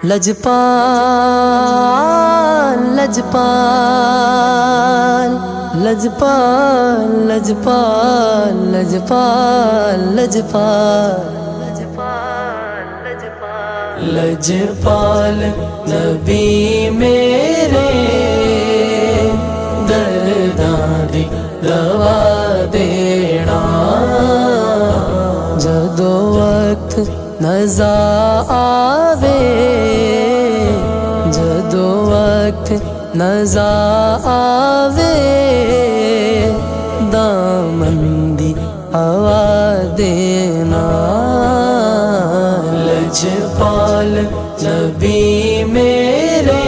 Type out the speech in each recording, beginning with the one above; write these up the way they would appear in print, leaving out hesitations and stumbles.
لجپال لجپال لجپال لجپال لجپال لجپال لجپال نبی میرے درداں دی دوا دینا جدو وقت نزا آوے جدو وقت نزا آوے دامن دی ہوا دینا لجپال نبی میرے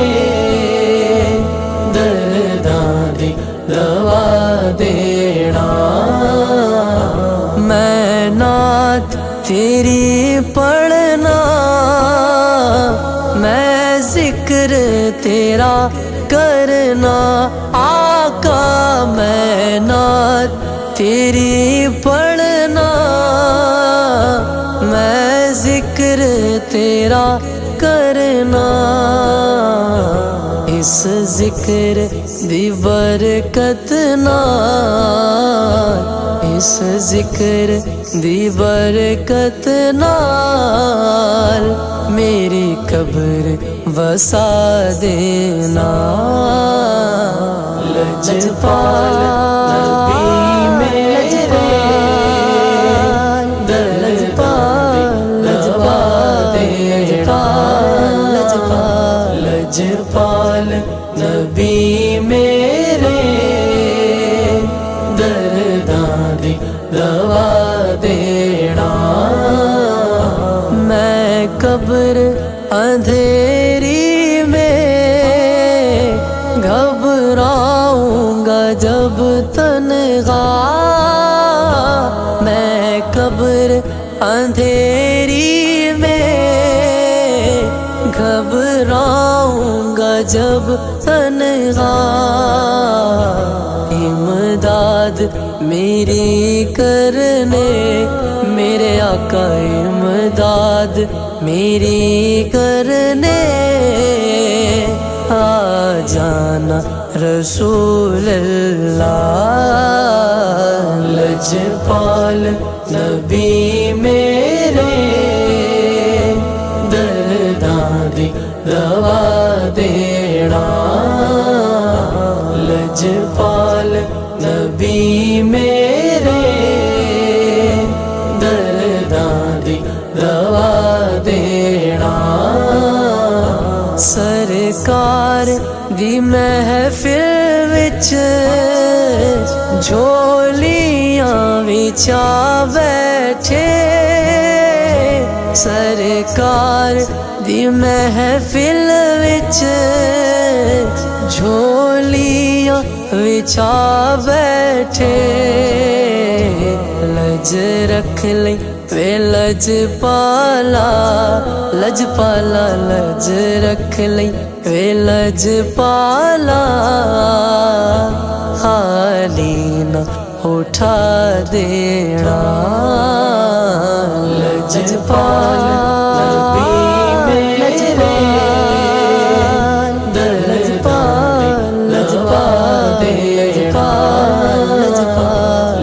درداں دی دوا دینا میں نعت تیری پڑھنا میں ذکر تیرا کرنا آقا میں نعت تیری پڑھنا میں ذکر تیرا کرنا اس ذکر دی برکت نال اس ذکر دی برکت نال میری قبر وسا دینا لجپال نبی میرے لجپال لجوا دینا لجپال نبی میرے درداں دی دوا دینا میں قبر اندھیری میں گھبراؤں گا جب تنہا میں قبر اندھیری میں گھبراؤں گا جب تنہا امداد میری کرنے میرے آقا امداد میری کرنے آ جانا رسول اللہ لجپال نبی میرے درداں دی دوا دینا لجپال نبی میرے درداں دی دوا دینا سرکار دی محفل وچ جھولیاں وچا بیٹھے سرکار دی محفل وچ جھولیاں وچا بیٹھے لج رکھ لئی وے لجپالا لجپالا لج رکھ لئی وے لجپالا خالی نہ اٹھا دینا لجپال نبی میرے لجپال لجوا دینا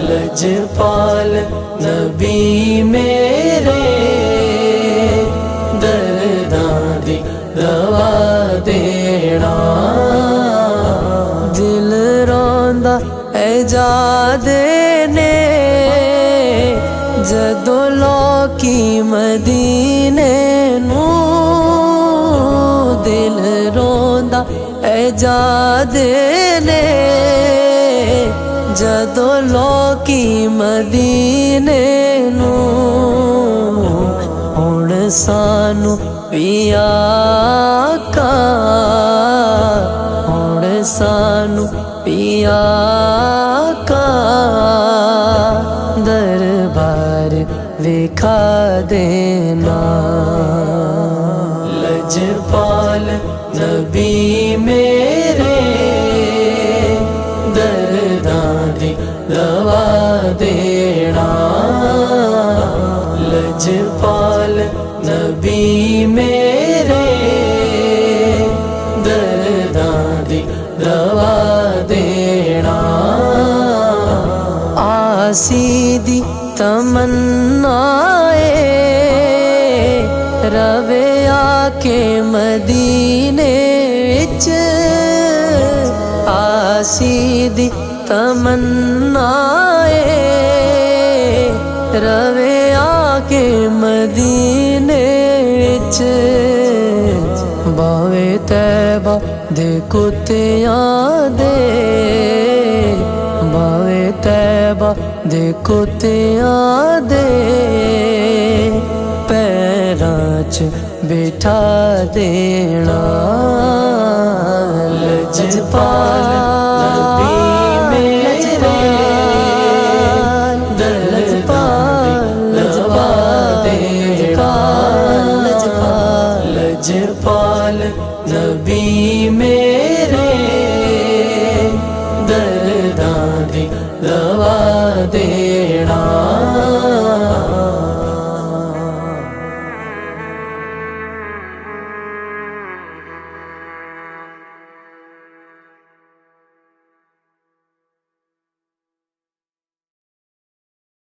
لجپال نبی میرے درداں دی دوا دینا دل روندا اے جا دینے جدو لوکی مدینے نو دل روندا اے جا دینے جدو لوکی مدینے نو ہن سانو وی آقا ہن سانو وی آقا دربار وکھا دینا لجپال نبی میرے درداں دی دوا دینا لجپال نبی میرے تمنا روے آکے مدینے وچ آسی دی تمنا روے آکے مدینے وچ باوے طیبہ دے کتیاں دے باوے طیبہ دے کتیاں دے پیراں چ بٹھا دینا لجپال نبی میرے لجپال نبی میرے درداں دی دوا دے